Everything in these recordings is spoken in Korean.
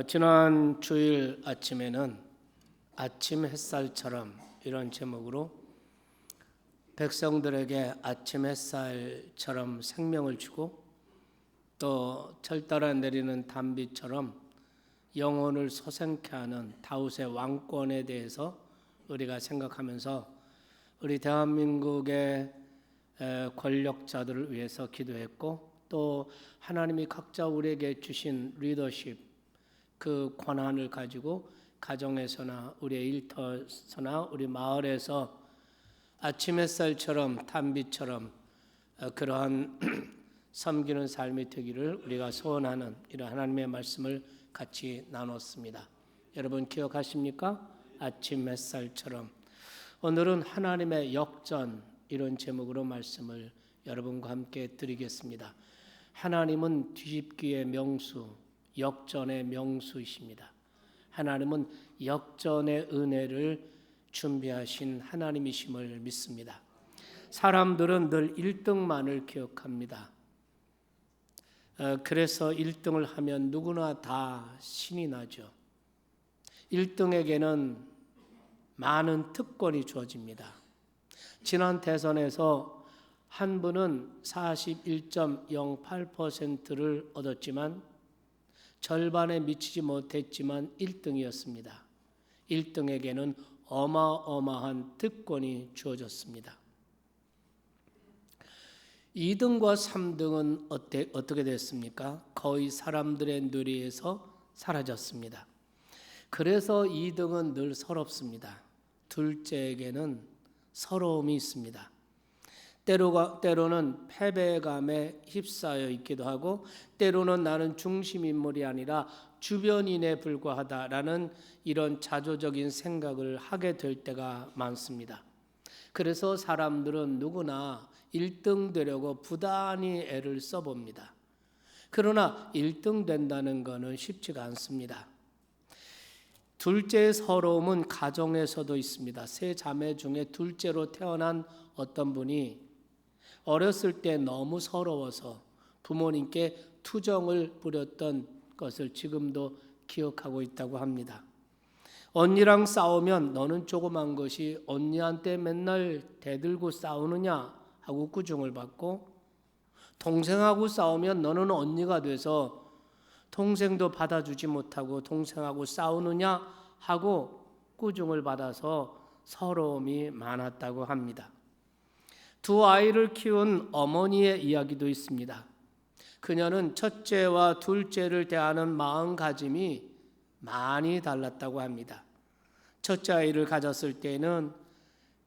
지난 주일 아침에는 아침 햇살처럼 이런 제목으로 백성들에게 아침 햇살처럼 생명을 주고 또 철따라 내리는 단비처럼 영혼을 소생케 하는 다윗의 왕권에 대해서 우리가 생각하면서 우리 대한민국의 권력자들을 위해서 기도했고 또 하나님이 각자 우리에게 주신 리더십 그 권한을 가지고 가정에서나 우리의 일터에서나 우리 마을에서 아침 햇살처럼 단비처럼 그러한 섬기는 삶이 되기를 우리가 소원하는 이런 하나님의 말씀을 같이 나눴습니다. 여러분 기억하십니까? 아침 햇살처럼. 오늘은 하나님의 역전 이런 제목으로 말씀을 여러분과 함께 드리겠습니다. 하나님은 뒤집기의 명수, 역전의 명수이십니다. 하나님은 역전의 은혜를 준비하신 하나님이심을 믿습니다. 사람들은 늘 1등만을 기억합니다. 그래서 1등을 하면 누구나 다 신이 나죠. 1등에게는 많은 특권이 주어집니다. 지난 대선에서 한 분은 41.08%를 얻었지만 절반에 미치지 못했지만 1등이었습니다. 1등에게는 어마어마한 특권이 주어졌습니다. 2등과 3등은 어떻게 됐습니까? 거의 사람들의 누리에서 사라졌습니다. 그래서 2등은 늘 서럽습니다. 둘째에게는 서러움이 있습니다. 때로는 패배감에 휩싸여 있기도 하고 때로는 나는 중심인물이 아니라 주변인에 불과하다라는 이런 자조적인 생각을 하게 될 때가 많습니다. 그래서 사람들은 누구나 1등 되려고 부단히 애를 써봅니다. 그러나 1등 된다는 것은 쉽지가 않습니다. 둘째의 서러움은 가정에서도 있습니다. 세 자매 중에 둘째로 태어난 어떤 분이 어렸을 때 너무 서러워서 부모님께 투정을 부렸던 것을 지금도 기억하고 있다고 합니다. 언니랑 싸우면 너는 조그만 것이 언니한테 맨날 대들고 싸우느냐 하고 꾸중을 받고, 동생하고 싸우면 너는 언니가 돼서 동생도 받아주지 못하고 동생하고 싸우느냐 하고 꾸중을 받아서 서러움이 많았다고 합니다. 두 아이를 키운 어머니의 이야기도 있습니다. 그녀는 첫째와 둘째를 대하는 마음가짐이 많이 달랐다고 합니다. 첫째 아이를 가졌을 때는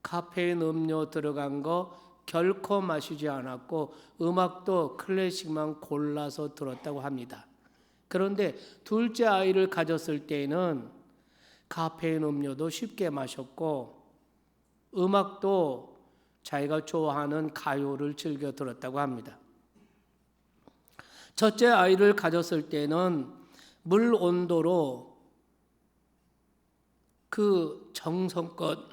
카페인 음료 들어간 거 결코 마시지 않았고 음악도 클래식만 골라서 들었다고 합니다. 그런데 둘째 아이를 가졌을 때는 카페인 음료도 쉽게 마셨고 음악도 자기가 좋아하는 가요를 즐겨 들었다고 합니다. 첫째 아이를 가졌을 때는 물 온도로 그 정성껏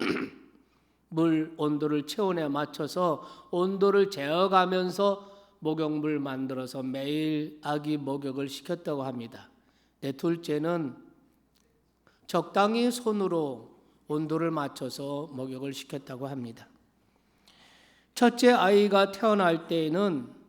물 온도를 체온에 맞춰서 온도를 재어가면서 목욕물 만들어서 매일 아기 목욕을 시켰다고 합니다. 내 둘째는 적당히 손으로 온도를 맞춰서 목욕을 시켰다고 합니다. 첫째 아이가 태어날 때에는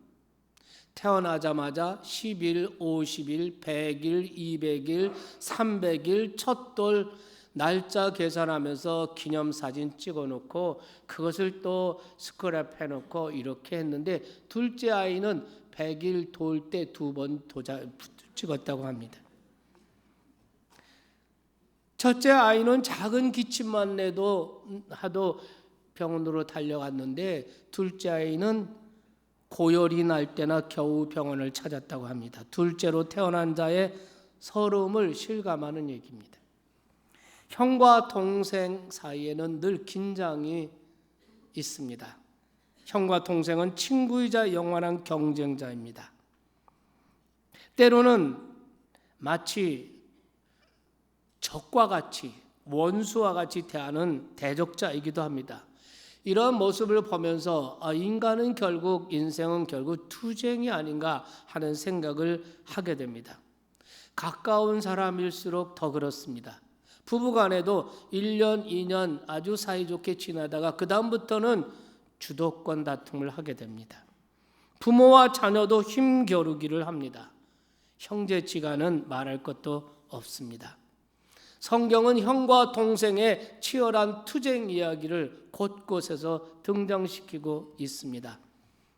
태어나자마자 10일, 50일, 100일, 200일, 300일 첫 돌 날짜 계산하면서 기념사진 찍어놓고 그것을 또 스크랩해놓고 이렇게 했는데 둘째 아이는 100일 돌 때 2번 찍었다고 합니다. 첫째 아이는 작은 기침만 하도 병원으로 달려갔는데 둘째 아이는 고열이 날 때나 겨우 병원을 찾았다고 합니다. 둘째로 태어난 자의 서러움을 실감하는 얘기입니다. 형과 동생 사이에는 늘 긴장이 있습니다. 형과 동생은 친구이자 영원한 경쟁자입니다. 때로는 마치 적과 같이 원수와 같이 대하는 대적자이기도 합니다. 이런 모습을 보면서 인간은 인생은 결국 투쟁이 아닌가 하는 생각을 하게 됩니다. 가까운 사람일수록 더 그렇습니다. 부부간에도 1년, 2년 아주 사이좋게 지나다가 그 다음부터는 주도권 다툼을 하게 됩니다. 부모와 자녀도 힘겨루기를 합니다. 형제지간은 말할 것도 없습니다. 성경은 형과 동생의 치열한 투쟁 이야기를 곳곳에서 등장시키고 있습니다.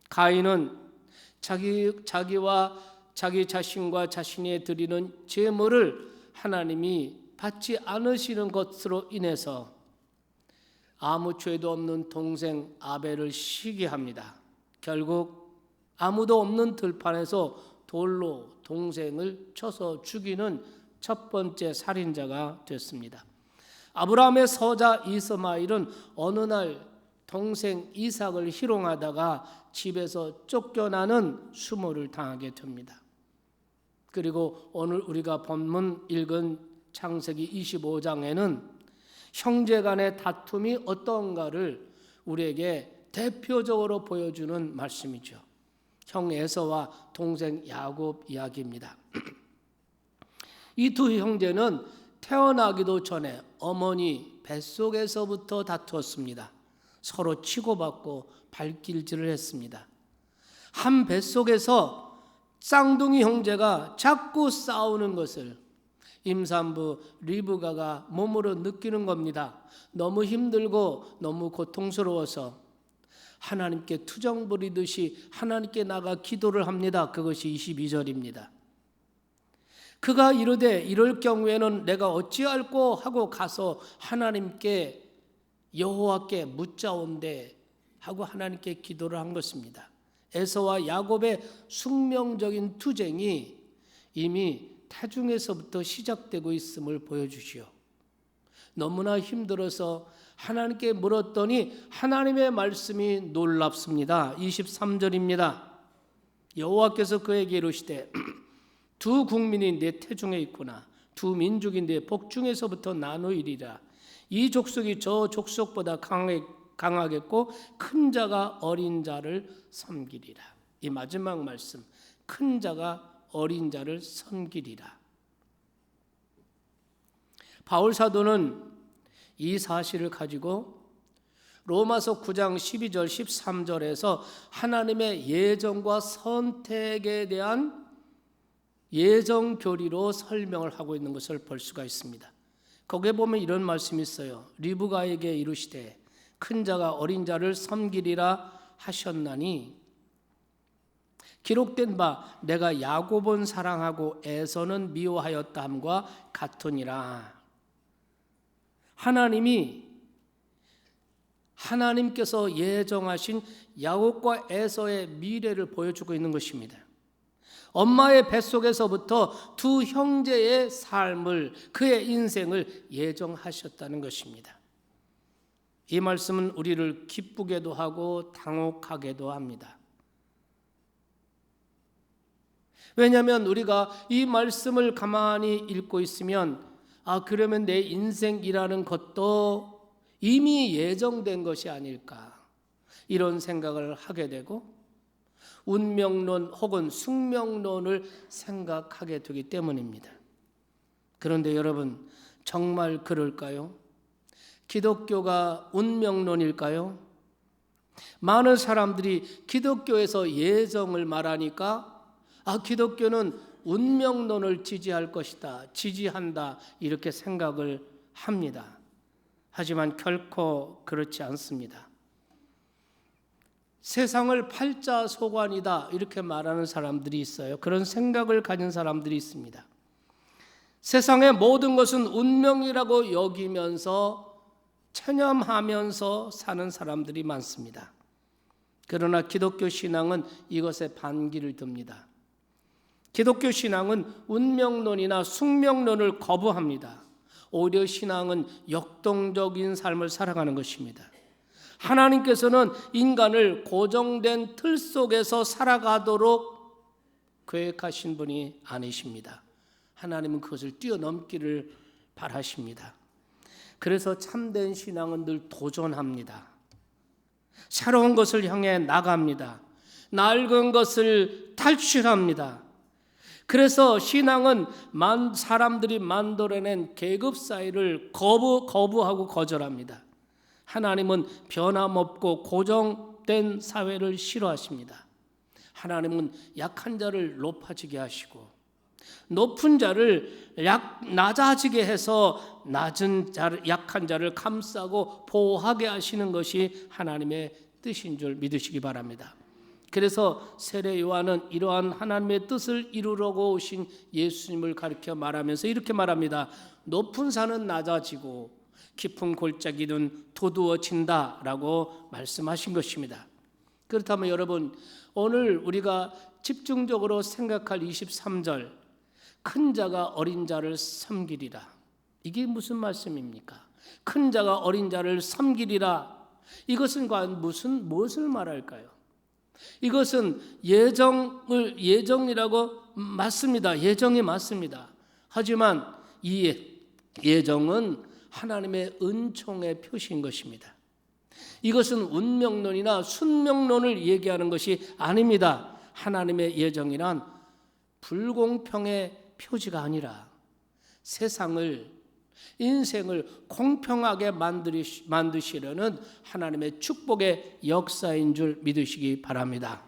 가인은 자기와 자기 자신과 자신이 드리는 제물을 하나님이 받지 않으시는 것으로 인해서 아무 죄도 없는 동생 아벨을 시기합니다. 결국 아무도 없는 들판에서 돌로 동생을 쳐서 죽이는 첫 번째 살인자가 됐습니다. 아브라함의 서자 이스마엘은 어느 날 동생 이삭을 희롱하다가 집에서 쫓겨나는 수모를 당하게 됩니다. 그리고 오늘 우리가 본문 읽은 창세기 25장에는 형제 간의 다툼이 어떤가를 우리에게 대표적으로 보여주는 말씀이죠. 형 에서와 동생 야곱 이야기입니다. 이 두 형제는 태어나기도 전에 어머니 뱃속에서부터 다투었습니다. 서로 치고받고 발길질을 했습니다. 한 뱃속에서 쌍둥이 형제가 자꾸 싸우는 것을 임산부 리브가가 몸으로 느끼는 겁니다. 너무 힘들고 너무 고통스러워서 하나님께 투정 부리듯이 하나님께 나가 기도를 합니다. 그것이 22절입니다. 그가 이르되 이럴 경우에는 내가 어찌할꼬 하고 가서 하나님께 여호와께 묻자온대 하고 하나님께 기도를 한 것입니다. 에서와 야곱의 숙명적인 투쟁이 이미 태중에서부터 시작되고 있음을 보여주시오. 너무나 힘들어서 하나님께 물었더니 하나님의 말씀이 놀랍습니다. 23절입니다. 여호와께서 그에게 이르시되 두 국민이 내 태중에 있구나. 두 민족이 내 복중에서부터 나누이리라. 이 족속이 저 족속보다 강하겠고 큰 자가 어린 자를 섬기리라. 이 마지막 말씀, 큰 자가 어린 자를 섬기리라. 바울 사도는 이 사실을 가지고 로마서 9장 12절 13절에서 하나님의 예정과 선택에 대한 예정 교리로 설명을 하고 있는 것을 볼 수가 있습니다. 거기에 보면 이런 말씀이 있어요. 리브가에게 이르시되 큰 자가 어린 자를 섬기리라 하셨나니 기록된 바 내가 야곱은 사랑하고 에서는 미워하였다 함과 같으니라. 하나님께서 예정하신 야곱과 에서의 미래를 보여주고 있는 것입니다. 엄마의 뱃속에서부터 두 형제의 삶을, 그의 인생을 예정하셨다는 것입니다. 이 말씀은 우리를 기쁘게도 하고 당혹하게도 합니다. 왜냐하면 우리가 이 말씀을 가만히 읽고 있으면 그러면 내 인생이라는 것도 이미 예정된 것이 아닐까 이런 생각을 하게 되고 운명론 혹은 숙명론을 생각하게 되기 때문입니다. 그런데 여러분 정말 그럴까요? 기독교가 운명론일까요? 많은 사람들이 기독교에서 예정을 말하니까 기독교는 운명론을 지지할 것이다, 지지한다 이렇게 생각을 합니다. 하지만 결코 그렇지 않습니다. 세상을 팔자소관이다 이렇게 말하는 사람들이 있어요. 그런 생각을 가진 사람들이 있습니다. 세상의 모든 것은 운명이라고 여기면서 체념하면서 사는 사람들이 많습니다. 그러나 기독교 신앙은 이것에 반기를 듭니다. 기독교 신앙은 운명론이나 숙명론을 거부합니다. 오히려 신앙은 역동적인 삶을 살아가는 것입니다. 하나님께서는 인간을 고정된 틀 속에서 살아가도록 계획하신 분이 아니십니다. 하나님은 그것을 뛰어넘기를 바라십니다. 그래서 참된 신앙은 늘 도전합니다. 새로운 것을 향해 나갑니다. 낡은 것을 탈취합니다. 그래서 신앙은 사람들이 만들어낸 계급 사회를 거부하고 거절합니다. 하나님은 변함없고 고정된 사회를 싫어하십니다. 하나님은 약한 자를 높아지게 하시고 높은 자를 낮아지게 해서 약한 자를 감싸고 보호하게 하시는 것이 하나님의 뜻인 줄 믿으시기 바랍니다. 그래서 세례 요한은 이러한 하나님의 뜻을 이루려고 오신 예수님을 가리켜 말하면서 이렇게 말합니다. 높은 산은 낮아지고 깊은 골짜기는 두드워진다라고 말씀하신 것입니다. 그렇다면 여러분, 오늘 우리가 집중적으로 생각할 23절, 큰 자가 어린 자를 섬기리라. 이게 무슨 말씀입니까? 큰 자가 어린 자를 섬기리라. 이것은 과연 무엇을 말할까요? 이것은 예정이라고 맞습니다. 예정이 맞습니다. 하지만 이 예정은 하나님의 은총의 표시인 것입니다. 이것은 운명론이나 순명론을 얘기하는 것이 아닙니다. 하나님의 예정이란 불공평의 표지가 아니라 인생을 공평하게 만드시려는 하나님의 축복의 역사인 줄 믿으시기 바랍니다.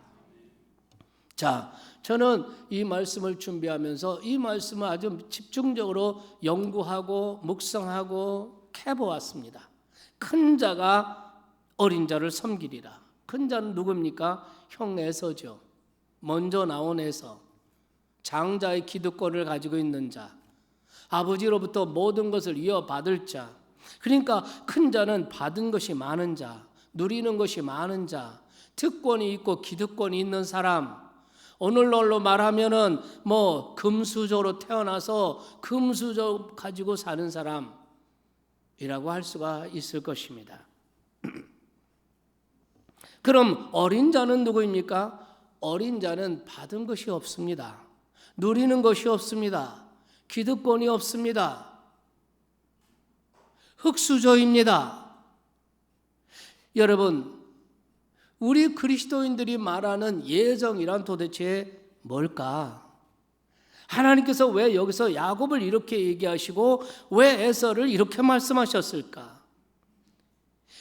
자, 저는 이 말씀을 준비하면서 이 말씀을 아주 집중적으로 연구하고 묵상하고 해보았습니다. 큰 자가 어린 자를 섬기리라. 큰 자는 누굽니까? 형 에서죠. 먼저 나온 에서, 장자의 기득권을 가지고 있는 자, 아버지로부터 모든 것을 이어받을 자. 그러니까 큰 자는 받은 것이 많은 자, 누리는 것이 많은 자, 특권이 있고 기득권이 있는 사람. 오늘날로 말하면은 금수저로 태어나서 금수저 가지고 사는 사람이라고 할 수가 있을 것입니다. 그럼 어린 자는 누구입니까? 어린 자는 받은 것이 없습니다. 누리는 것이 없습니다. 기득권이 없습니다. 흙수저입니다. 여러분, 우리 그리스도인들이 말하는 예정이란 도대체 뭘까? 하나님께서 왜 여기서 야곱을 이렇게 얘기하시고 왜 에서를 이렇게 말씀하셨을까?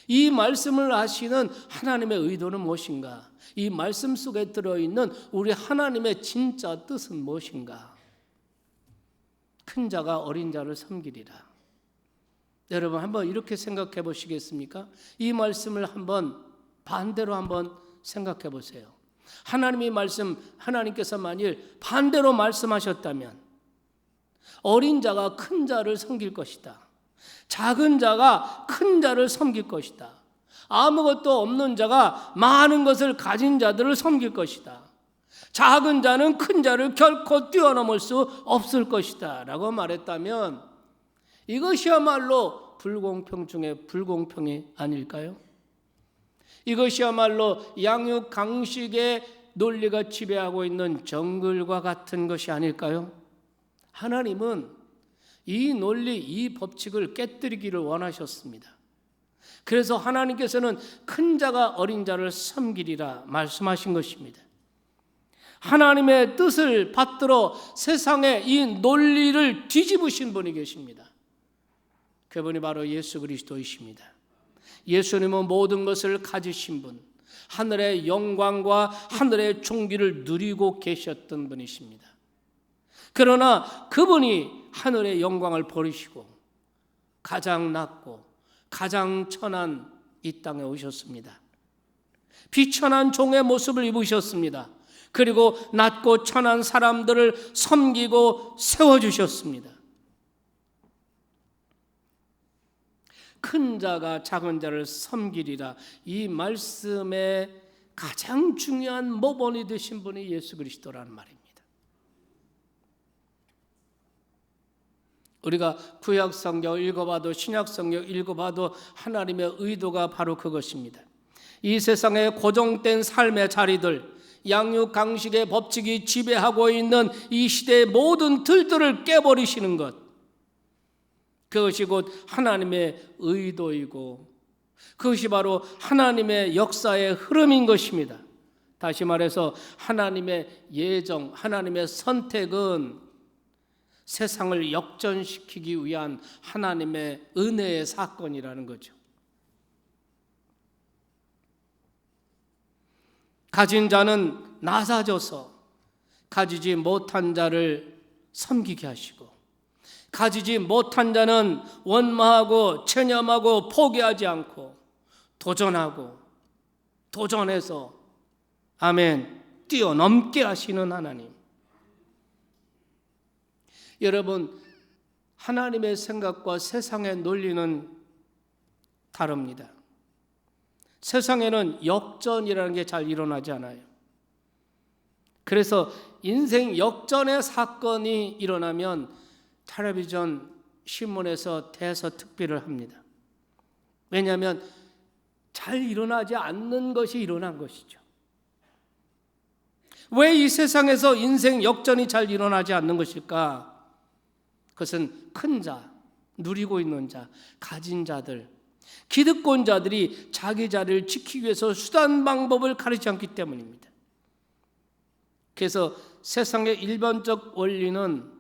이 말씀을 하시는 하나님의 의도는 무엇인가? 이 말씀 속에 들어있는 우리 하나님의 진짜 뜻은 무엇인가? 큰 자가 어린 자를 섬기리라. 여러분 한번 이렇게 생각해 보시겠습니까? 이 말씀을 반대로 한번 생각해 보세요. 하나님께서 만일 반대로 말씀하셨다면 어린 자가 큰 자를 섬길 것이다. 작은 자가 큰 자를 섬길 것이다. 아무것도 없는 자가 많은 것을 가진 자들을 섬길 것이다. 작은 자는 큰 자를 결코 뛰어넘을 수 없을 것이다 라고 말했다면 이것이야말로 불공평 중에 불공평이 아닐까요? 이것이야말로 양육 강식의 논리가 지배하고 있는 정글과 같은 것이 아닐까요? 하나님은 이 논리, 이 법칙을 깨뜨리기를 원하셨습니다. 그래서 하나님께서는 큰 자가 어린 자를 섬기리라 말씀하신 것입니다. 하나님의 뜻을 받들어 세상의 이 논리를 뒤집으신 분이 계십니다. 그분이 바로 예수 그리스도이십니다. 예수님은 모든 것을 가지신 분, 하늘의 영광과 하늘의 존귀를 누리고 계셨던 분이십니다. 그러나 그분이 하늘의 영광을 버리시고 가장 낮고 가장 천한 이 땅에 오셨습니다. 비천한 종의 모습을 입으셨습니다. 그리고 낮고 천한 사람들을 섬기고 세워주셨습니다. 큰 자가 작은 자를 섬기리라. 이 말씀의 가장 중요한 모본이 되신 분이 예수 그리스도라는 말입니다. 우리가 구약 성경 읽어봐도 신약 성경 읽어봐도 하나님의 의도가 바로 그것입니다. 이 세상에 고정된 삶의 자리들, 양육 강식의 법칙이 지배하고 있는 이 시대의 모든 틀들을 깨버리시는 것, 그것이 곧 하나님의 의도이고 그것이 바로 하나님의 역사의 흐름인 것입니다. 다시 말해서 하나님의 예정, 하나님의 선택은 세상을 역전시키기 위한 하나님의 은혜의 사건이라는 거죠. 가진 자는 나사져서 가지지 못한 자를 섬기게 하시고, 가지지 못한 자는 원망하고 체념하고 포기하지 않고 도전하고 도전해서 아멘 뛰어넘게 하시는 하나님. 여러분, 하나님의 생각과 세상의 논리는 다릅니다. 세상에는 역전이라는 게 잘 일어나지 않아요. 그래서 인생 역전의 사건이 일어나면 텔레비전 신문에서 대서특필을 합니다. 왜냐하면 잘 일어나지 않는 것이 일어난 것이죠. 왜 이 세상에서 인생 역전이 잘 일어나지 않는 것일까? 그것은 큰 자, 누리고 있는 자, 가진 자들, 기득권자들이 자기 자리를 지키기 위해서 수단 방법을 가리지 않기 때문입니다. 그래서 세상의 일반적 원리는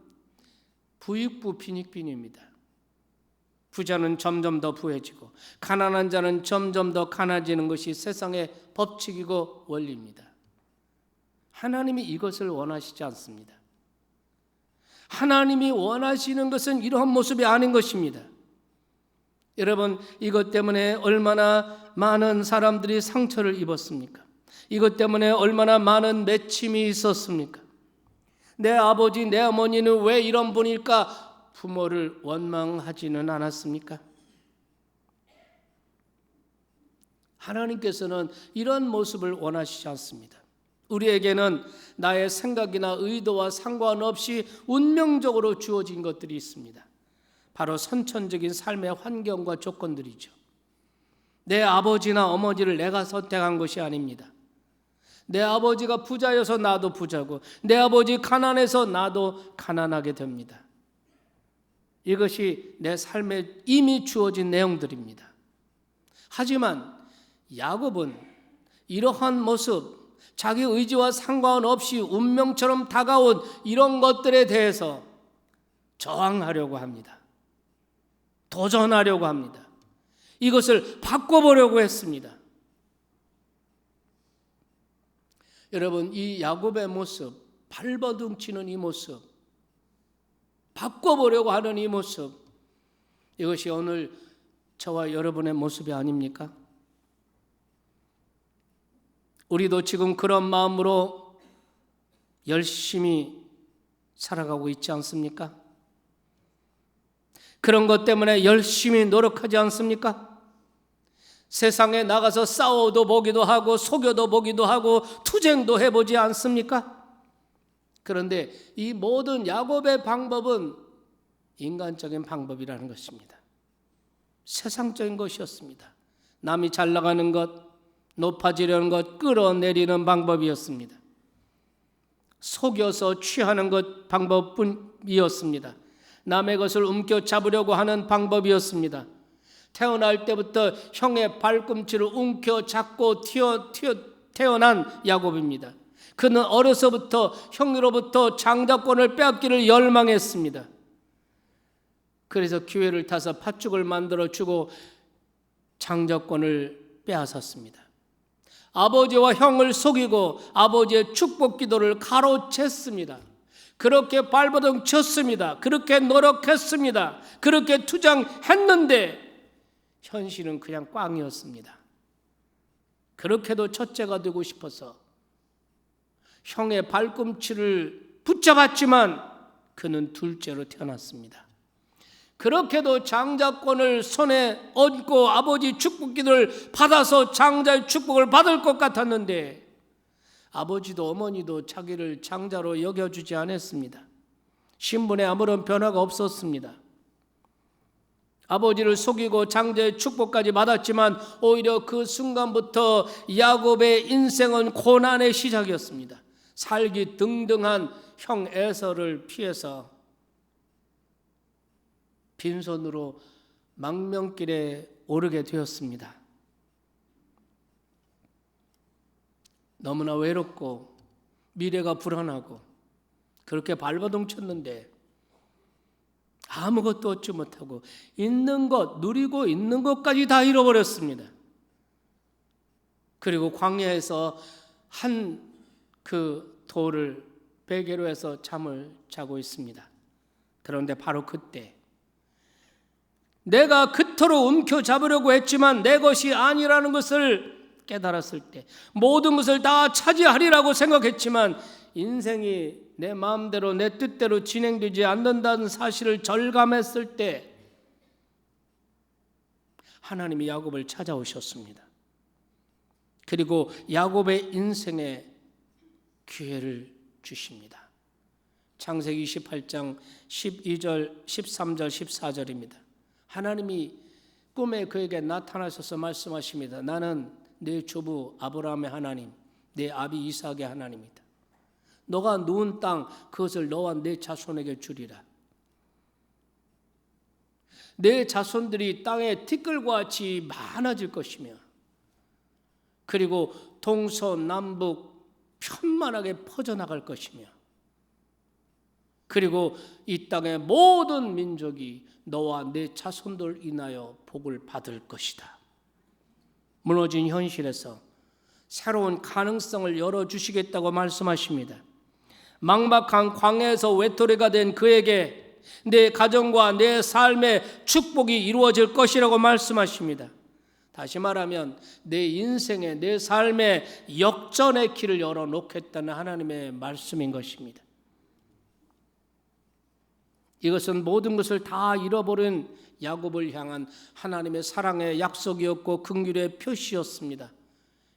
부익부 빈익빈입니다. 부자는 점점 더 부해지고 가난한 자는 점점 더 가난해지는 것이 세상의 법칙이고 원리입니다. 하나님이 이것을 원하시지 않습니다. 하나님이 원하시는 것은 이러한 모습이 아닌 것입니다. 여러분, 이것 때문에 얼마나 많은 사람들이 상처를 입었습니까? 이것 때문에 얼마나 많은 맺힘이 있었습니까? 내 아버지, 내 어머니는 왜 이런 분일까? 부모를 원망하지는 않았습니까? 하나님께서는 이런 모습을 원하시지 않습니다. 우리에게는 나의 생각이나 의도와 상관없이 운명적으로 주어진 것들이 있습니다. 바로 선천적인 삶의 환경과 조건들이죠. 내 아버지나 어머니를 내가 선택한 것이 아닙니다. 내 아버지가 부자여서 나도 부자고, 내 아버지 가난해서 나도 가난하게 됩니다. 이것이 내 삶에 이미 주어진 내용들입니다. 하지만 야곱은 이러한 모습, 자기 의지와 상관없이 운명처럼 다가온 이런 것들에 대해서 저항하려고 합니다. 도전하려고 합니다. 이것을 바꿔보려고 했습니다. 여러분, 이 야곱의 모습, 발버둥 치는 이 모습, 바꿔보려고 하는 이 모습, 이것이 오늘 저와 여러분의 모습이 아닙니까? 우리도 지금 그런 마음으로 열심히 살아가고 있지 않습니까? 그런 것 때문에 열심히 노력하지 않습니까? 세상에 나가서 싸워도 보기도 하고 속여도 보기도 하고 투쟁도 해보지 않습니까? 그런데 이 모든 야곱의 방법은 인간적인 방법이라는 것입니다. 세상적인 것이었습니다. 남이 잘 나가는 것, 높아지려는 것, 끌어내리는 방법이었습니다. 속여서 취하는 것 방법뿐이었습니다. 남의 것을 움켜잡으려고 하는 방법이었습니다. 태어날 때부터 형의 발꿈치를 움켜잡고 태어난 야곱입니다. 그는 어려서부터 형으로부터 장자권을 빼앗기를 열망했습니다. 그래서 기회를 타서 팥죽을 만들어주고 장자권을 빼앗았습니다. 아버지와 형을 속이고 아버지의 축복 기도를 가로챘습니다. 그렇게 발버둥 쳤습니다. 그렇게 노력했습니다. 그렇게 투쟁했는데 현실은 그냥 꽝이었습니다. 그렇게도 첫째가 되고 싶어서 형의 발꿈치를 붙잡았지만 그는 둘째로 태어났습니다. 그렇게도 장자권을 손에 얹고 아버지 축복 기도를 받아서 장자의 축복을 받을 것 같았는데 아버지도 어머니도 자기를 장자로 여겨주지 않았습니다. 신분에 아무런 변화가 없었습니다. 아버지를 속이고 장자의 축복까지 받았지만 오히려 그 순간부터 야곱의 인생은 고난의 시작이었습니다. 살기 등등한 형 에서를 피해서 빈손으로 망명길에 오르게 되었습니다. 너무나 외롭고 미래가 불안하고 그렇게 발버둥 쳤는데 아무것도 얻지 못하고 있는 것, 누리고 있는 것까지 다 잃어버렸습니다. 그리고 광야에서 한 그 돌을 베개로 해서 잠을 자고 있습니다. 그런데 바로 그때 내가 그토록 움켜잡으려고 했지만 내 것이 아니라는 것을 깨달았을 때, 모든 것을 다 차지하리라고 생각했지만 인생이 내 마음대로 내 뜻대로 진행되지 않는다는 사실을 절감했을 때 하나님이 야곱을 찾아오셨습니다. 그리고 야곱의 인생에 기회를 주십니다. 창세기 28장 12절, 13절, 14절입니다. 하나님이 꿈에 그에게 나타나셔서 말씀하십니다. 나는 네 조부 아브라함의 하나님, 내 아비 이삭의 하나님이다. 너가 누운 땅 그것을 너와 내 자손에게 주리라. 내 자손들이 땅에 티끌과 같이 많아질 것이며 그리고 동서남북 편만하게 퍼져나갈 것이며 그리고 이 땅의 모든 민족이 너와 내 자손들 인하여 복을 받을 것이다. 무너진 현실에서 새로운 가능성을 열어주시겠다고 말씀하십니다. 막막한 광야에서 외톨이가 된 그에게 내 가정과 내 삶의 축복이 이루어질 것이라고 말씀하십니다. 다시 말하면 내 인생에 내 삶의 역전의 길을 열어놓겠다는 하나님의 말씀인 것입니다. 이것은 모든 것을 다 잃어버린 야곱을 향한 하나님의 사랑의 약속이었고 긍휼의 표시였습니다.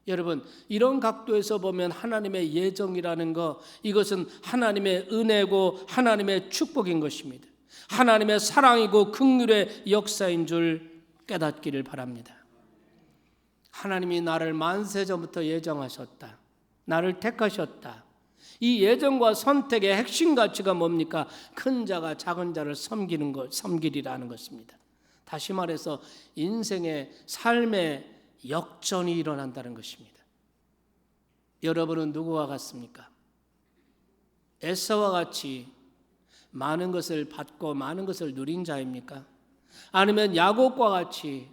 여러분, 이런 각도에서 보면 하나님의 예정이라는 것, 이것은 하나님의 은혜고 하나님의 축복인 것입니다. 하나님의 사랑이고 긍휼의 역사인 줄 깨닫기를 바랍니다. 하나님이 나를 만세 전부터 예정하셨다. 나를 택하셨다. 이 예정과 선택의 핵심 가치가 뭡니까? 큰 자가 작은 자를 섬기는 것, 섬기리라는 것입니다. 다시 말해서 인생의 삶의 역전이 일어난다는 것입니다. 여러분은 누구와 같습니까? 에사와 같이 많은 것을 받고 많은 것을 누린 자입니까? 아니면 야곱과 같이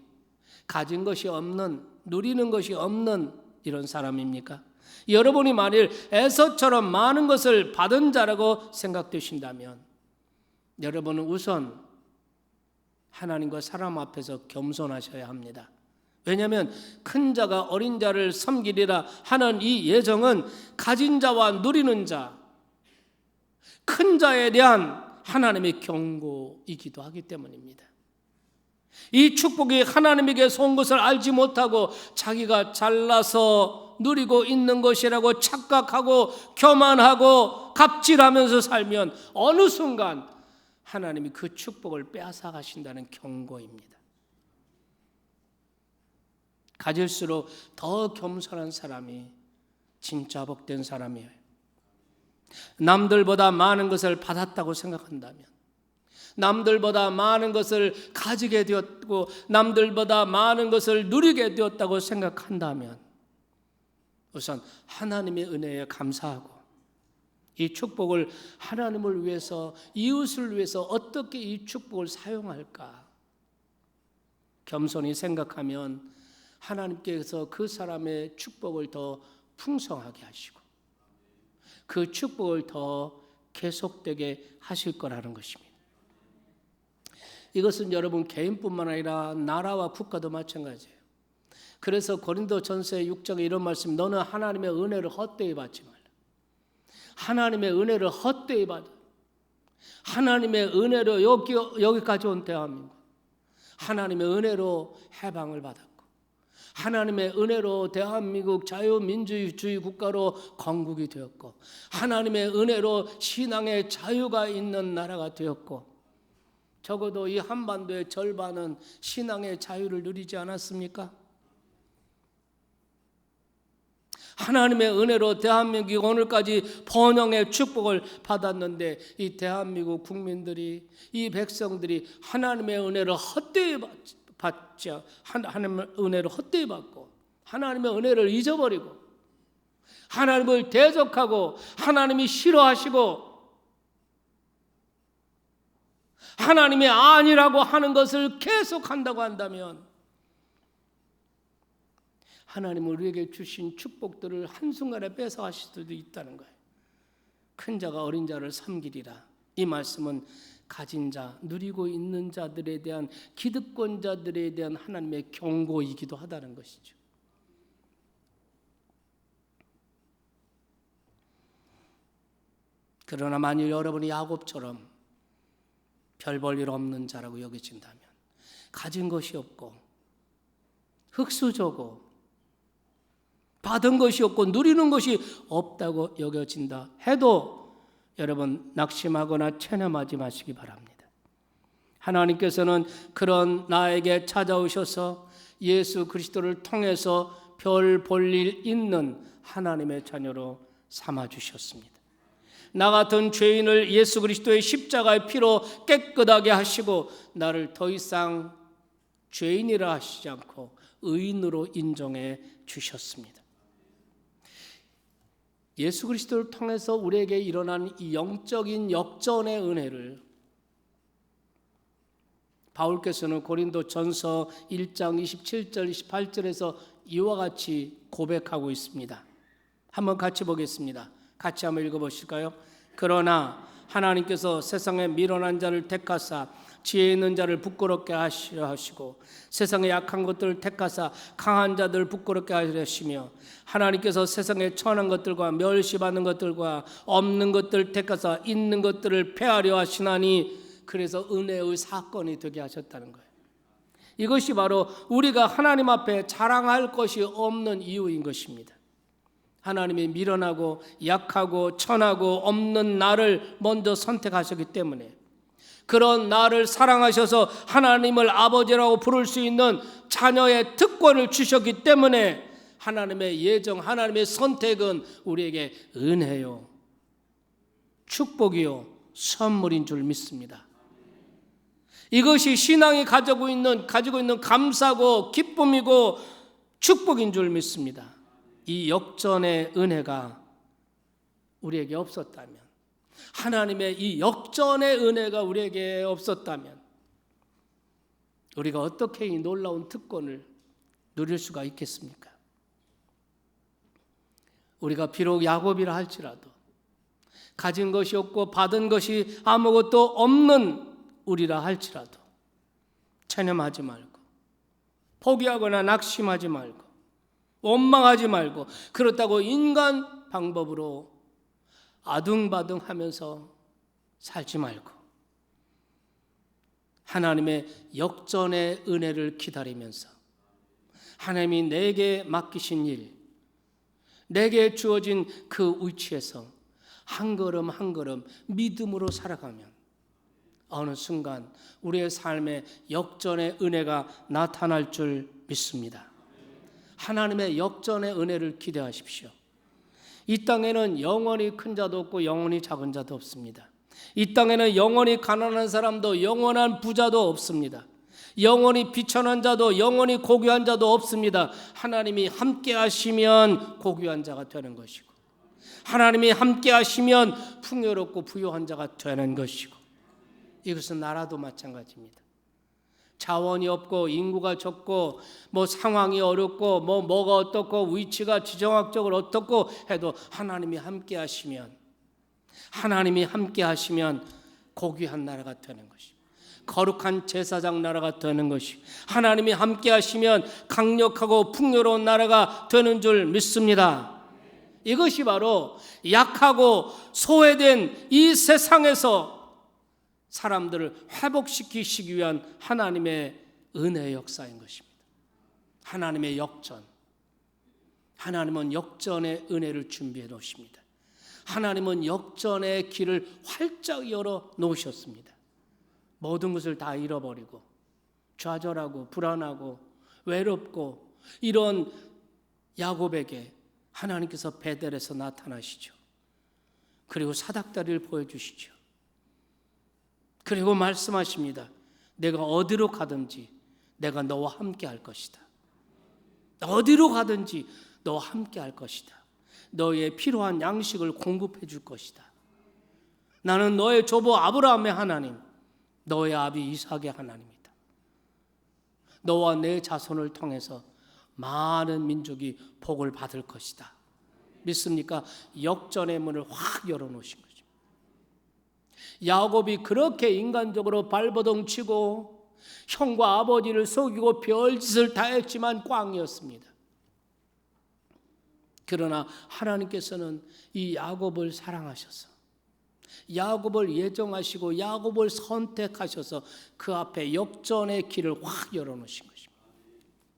가진 것이 없는, 누리는 것이 없는 이런 사람입니까? 여러분이 만일 에서처럼 많은 것을 받은 자라고 생각되신다면 여러분은 우선 하나님과 사람 앞에서 겸손하셔야 합니다. 왜냐하면 큰 자가 어린 자를 섬기리라 하는 이 예정은 가진 자와 누리는 자, 큰 자에 대한 하나님의 경고이기도 하기 때문입니다. 이 축복이 하나님에게서 온 것을 알지 못하고 자기가 잘나서 누리고 있는 것이라고 착각하고 교만하고 갑질하면서 살면 어느 순간 하나님이 그 축복을 빼앗아 가신다는 경고입니다. 가질수록 더 겸손한 사람이 진짜 복된 사람이에요. 남들보다 많은 것을 받았다고 생각한다면, 남들보다 많은 것을 가지게 되었고 남들보다 많은 것을 누리게 되었다고 생각한다면 우선 하나님의 은혜에 감사하고 이 축복을 하나님을 위해서, 이웃을 위해서 어떻게 이 축복을 사용할까 겸손히 생각하면 하나님께서 그 사람의 축복을 더 풍성하게 하시고 그 축복을 더 계속되게 하실 거라는 것입니다. 이것은 여러분 개인뿐만 아니라 나라와 국가도 마찬가지예요. 그래서 고린도전서 6장에 이런 말씀, 너는 하나님의 은혜를 헛되이 받지 말라. 하나님의 은혜를 헛되이 받아. 하나님의 은혜로 여기까지 온 대한민국, 하나님의 은혜로 해방을 받았고 하나님의 은혜로 대한민국 자유민주주의 국가로 건국이 되었고 하나님의 은혜로 신앙의 자유가 있는 나라가 되었고 적어도 이 한반도의 절반은 신앙의 자유를 누리지 않았습니까? 하나님의 은혜로 대한민국이 오늘까지 번영의 축복을 받았는데 이 대한민국 국민들이, 이 백성들이 하나님의 은혜를 헛되이 받지, 하나님의 은혜를 헛되이 받고 하나님의 은혜를 잊어버리고 하나님을 대적하고 하나님이 싫어하시고 하나님이 아니라고 하는 것을 계속한다고 한다면 하나님은 우리에게 주신 축복들을 한순간에 뺏어가실 수도 있다는 거예요. 큰 자가 어린 자를 섬기리라. 이 말씀은 가진 자, 누리고 있는 자들에 대한 기득권자들에 대한 하나님의 경고이기도 하다는 것이죠. 그러나 만일 여러분이 야곱처럼 별 볼 일 없는 자라고 여겨진다면, 가진 것이 없고 흙수저고 받은 것이 없고 누리는 것이 없다고 여겨진다 해도 여러분 낙심하거나 체념하지 마시기 바랍니다. 하나님께서는 그런 나에게 찾아오셔서 예수 그리스도를 통해서 별 볼 일 있는 하나님의 자녀로 삼아주셨습니다. 나 같은 죄인을 예수 그리스도의 십자가의 피로 깨끗하게 하시고 나를 더 이상 죄인이라 하시지 않고 의인으로 인정해 주셨습니다. 예수 그리스도를 통해서 우리에게 일어난 이 영적인 역전의 은혜를 바울께서는 고린도전서 1장 27절 28절에서 이와 같이 고백하고 있습니다. 한번 같이 보겠습니다. 같이 한번 읽어보실까요? 그러나 하나님께서 세상에 미련한 자를 택하사 지혜 있는 자를 부끄럽게 하시려 하시고 세상에 약한 것들을 택하사 강한 자들을 부끄럽게 하려 하시며 하나님께서 세상에 천한 것들과 멸시받는 것들과 없는 것들을 택하사 있는 것들을 폐하려 하시나니 그래서 은혜의 사건이 되게 하셨다는 거예요. 이것이 바로 우리가 하나님 앞에 자랑할 것이 없는 이유인 것입니다. 하나님이 미련하고 약하고 천하고 없는 나를 먼저 선택하셨기 때문에 그런 나를 사랑하셔서 하나님을 아버지라고 부를 수 있는 자녀의 특권을 주셨기 때문에 하나님의 예정, 하나님의 선택은 우리에게 은혜요, 축복이요, 선물인 줄 믿습니다. 이것이 신앙이 가지고 있는 감사고 기쁨이고 축복인 줄 믿습니다. 이 역전의 은혜가 우리에게 없었다면, 하나님의 이 역전의 은혜가 우리에게 없었다면 우리가 어떻게 이 놀라운 특권을 누릴 수가 있겠습니까? 우리가 비록 야곱이라 할지라도 가진 것이 없고 받은 것이 아무것도 없는 우리라 할지라도 체념하지 말고 포기하거나 낙심하지 말고 원망하지 말고 그렇다고 인간 방법으로 아둥바둥하면서 살지 말고 하나님의 역전의 은혜를 기다리면서 하나님이 내게 맡기신 일, 내게 주어진 그 위치에서 한 걸음 한 걸음 믿음으로 살아가면 어느 순간 우리의 삶에 역전의 은혜가 나타날 줄 믿습니다. 하나님의 역전의 은혜를 기대하십시오. 이 땅에는 영원히 큰 자도 없고 영원히 작은 자도 없습니다. 이 땅에는 영원히 가난한 사람도 영원한 부자도 없습니다. 영원히 비천한 자도 영원히 고귀한 자도 없습니다. 하나님이 함께 하시면 고귀한 자가 되는 것이고 하나님이 함께 하시면 풍요롭고 부유한 자가 되는 것이고 이것은 나라도 마찬가지입니다. 자원이 없고 인구가 적고 상황이 어렵고 뭐가 어떻고 위치가 지정학적으로 어떻고 해도 하나님이 함께 하시면 고귀한 나라가 되는 것이고 거룩한 제사장 나라가 되는 것이고 하나님이 함께 하시면 강력하고 풍요로운 나라가 되는 줄 믿습니다. 이것이 바로 약하고 소외된 이 세상에서 사람들을 회복시키시기 위한 하나님의 은혜의 역사인 것입니다. 하나님의 역전. 하나님은 역전의 은혜를 준비해 놓으십니다. 하나님은 역전의 길을 활짝 열어 놓으셨습니다. 모든 것을 다 잃어버리고 좌절하고 불안하고 외롭고 이런 야곱에게 하나님께서 베델에서 나타나시죠. 그리고 사닥다리를 보여주시죠. 그리고 말씀하십니다. 내가 어디로 가든지 내가 너와 함께 할 것이다. 어디로 가든지 너와 함께 할 것이다. 너의 필요한 양식을 공급해 줄 것이다. 나는 너의 조부 아브라함의 하나님, 너의 아비 이삭의 하나님이다. 너와 내 자손을 통해서 많은 민족이 복을 받을 것이다. 믿습니까? 역전의 문을 확 열어놓으신 거죠. 야곱이 그렇게 인간적으로 발버둥 치고 형과 아버지를 속이고 별짓을 다 했지만 꽝이었습니다. 그러나 하나님께서는 이 야곱을 사랑하셔서 야곱을 예정하시고 야곱을 선택하셔서 그 앞에 역전의 길을 확 열어놓으신 것입니다.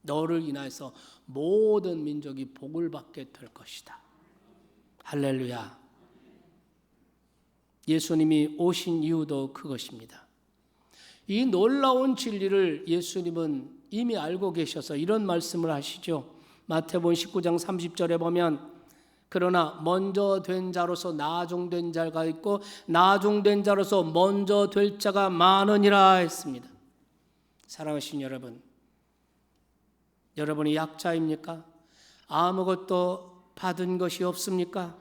너를 인하여서 모든 민족이 복을 받게 될 것이다. 할렐루야. 예수님이 오신 이유도 그것입니다. 이 놀라운 진리를 예수님은 이미 알고 계셔서 이런 말씀을 하시죠. 마태복음 19장 30절에 보면 그러나 먼저 된 자로서 나중된 자가 있고 나중된 자로서 먼저 될 자가 많으니라 했습니다. 사랑하신 여러분, 여러분이 약자입니까? 아무것도 받은 것이 없습니까?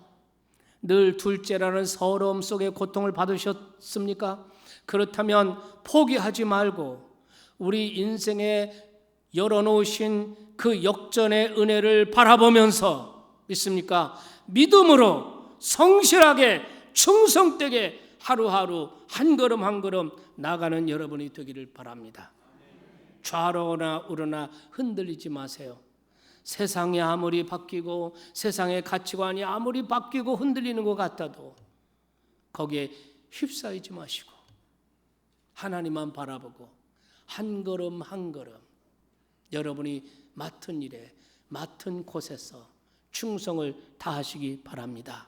늘 둘째라는 서러움 속에 고통을 받으셨습니까? 그렇다면 포기하지 말고 우리 인생에 열어놓으신 그 역전의 은혜를 바라보면서 믿습니까? 믿음으로 성실하게 충성되게 하루하루 한 걸음 한 걸음 나가는 여러분이 되기를 바랍니다. 좌로나 우로나 흔들리지 마세요. 세상이 아무리 바뀌고 세상의 가치관이 아무리 바뀌고 흔들리는 것 같아도 거기에 휩싸이지 마시고 하나님만 바라보고 한 걸음 한 걸음 여러분이 맡은 일에 맡은 곳에서 충성을 다하시기 바랍니다.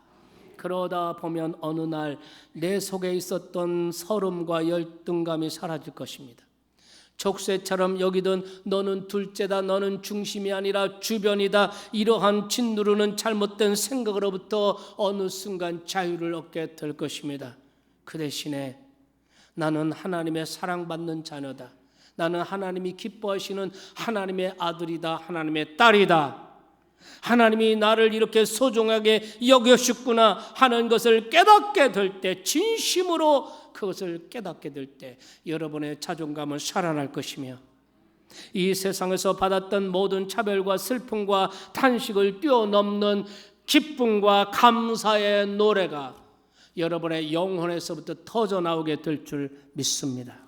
그러다 보면 어느 날 내 속에 있었던 서름과 열등감이 사라질 것입니다. 족쇄처럼 여기던 너는 둘째다, 너는 중심이 아니라 주변이다, 이러한 짓누르는 잘못된 생각으로부터 어느 순간 자유를 얻게 될 것입니다. 그 대신에 나는 하나님의 사랑받는 자녀다, 나는 하나님이 기뻐하시는 하나님의 아들이다, 하나님의 딸이다, 하나님이 나를 이렇게 소중하게 여겨주셨구나 하는 것을 깨닫게 될 때, 진심으로 그것을 깨닫게 될 때 여러분의 자존감은 살아날 것이며 이 세상에서 받았던 모든 차별과 슬픔과 탄식을 뛰어넘는 기쁨과 감사의 노래가 여러분의 영혼에서부터 터져나오게 될 줄 믿습니다.